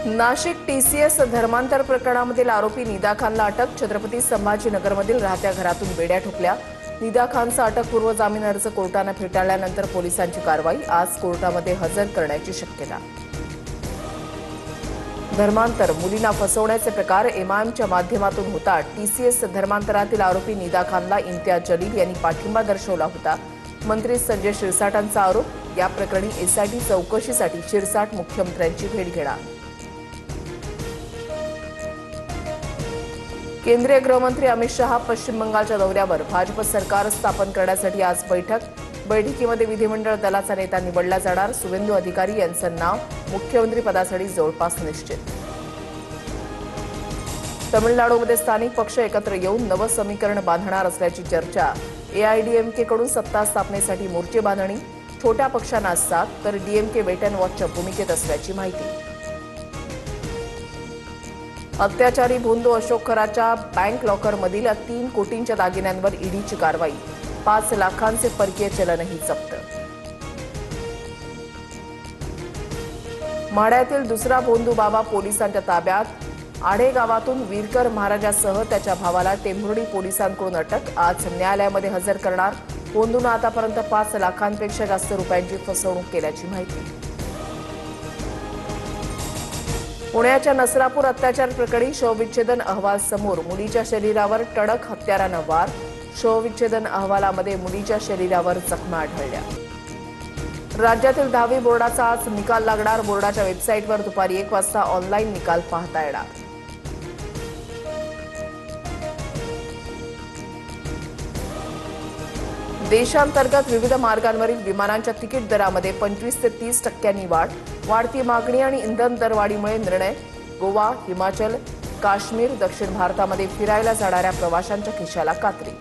Nashik TCS धर्मांतर प्रकरणामधील आरोपी निदा खानला अटक. छत्रपती संभाजीनगरमधील राहत्या घरातून बेड्या ठोकल्या. निदा खानचा अटकपूर्व जामीन अर्ज कोर्टाने फेटाळल्यानंतर पोलिसांची कारवाई. आज कोर्टामध्ये हजर करण्याची शक्यता. धर्मांतर मुलींना फसवण्याचे प्रकार एमआयएमच्या माध्यमातून होता. टीसीएस धर्मांतरातील आरोपी निदा खानला इम्तियाज जलील यांनी पाठिंबा दर्शवला होता. मंत्री संजय शिरसाटांचा आरोप. या प्रकरणी एसआयटी चौकशीसाठी शिरसाट मुख्यमंत्र्यांची भेट घेणार. केंद्रीय गृहमंत्री अमित शहा पश्चिम बंगालच्या दौऱ्यावर. भाजप सरकार स्थापन करण्यासाठी आज बैठक. बैठकीमध्ये विधिमंडळ दलाचा नेता निवडला जाणार. सुवेंदू अधिकारी यांचं नाव मुख्यमंत्री पदासाठी जवळपास निश्चित. तमिळनाडूमध्ये स्थानिक पक्ष एकत्र येऊन नवं समीकरण बांधणार असल्याची चर्चा. एआयडीएमकेकडून सत्ता स्थापनेसाठी मोर्चे बांधणी. छोट्या पक्षांना साथ तर डीएमके वेट अँड वॉचच्या भूमिकेत असल्याची माहिती. अत्याचारी भोंदू अशोक खराच्या बँक लॉकरमधील 3 कोटींच्या दागिन्यांवर ईडीची कारवाई. 5 लाखांचे परकीय चलनही जप्त. माढ्यातील दुसरा भोंदू बाबा पोलिसांच्या ताब्यात. आढे गावातून वीरकर महाराजासह त्याच्या भावाला टेंभुर्णी पोलिसांकडून अटक. आज न्यायालयामध्ये हजर करणार. भोंदूनं आतापर्यंत 5 लाखांपेक्षा जास्त रुपयांची फसवणूक केल्याची माहिती. पुण्याच्या नसरापूर अत्याचार प्रकरणी शवविच्छेदन अहवाल समोर. मुलीच्या शरीरावर टणक हत्यारानं वार. शवविच्छेदन अहवालामध्ये मुलीच्या शरीरावर जखमा आढळल्या. राज्यातील 10वी बोर्डाचा आज निकाल लागणार. बोर्डाच्या वेबसाईटवर दुपारी 1 वाजता ऑनलाईन निकाल पाहता येणार. देशांतर्गत विविध मार्गांवरील विमानांच्या तिकीट दरामध्ये 25 ते 30% वाढ. वाढती मागणी आणि इंधन दरवाढीमुळे निर्णय. गोवा, हिमाचल, काश्मीर, दक्षिण भारतामध्ये फिरायला जाणाऱ्या प्रवाशांच्या खिशाला कात्री.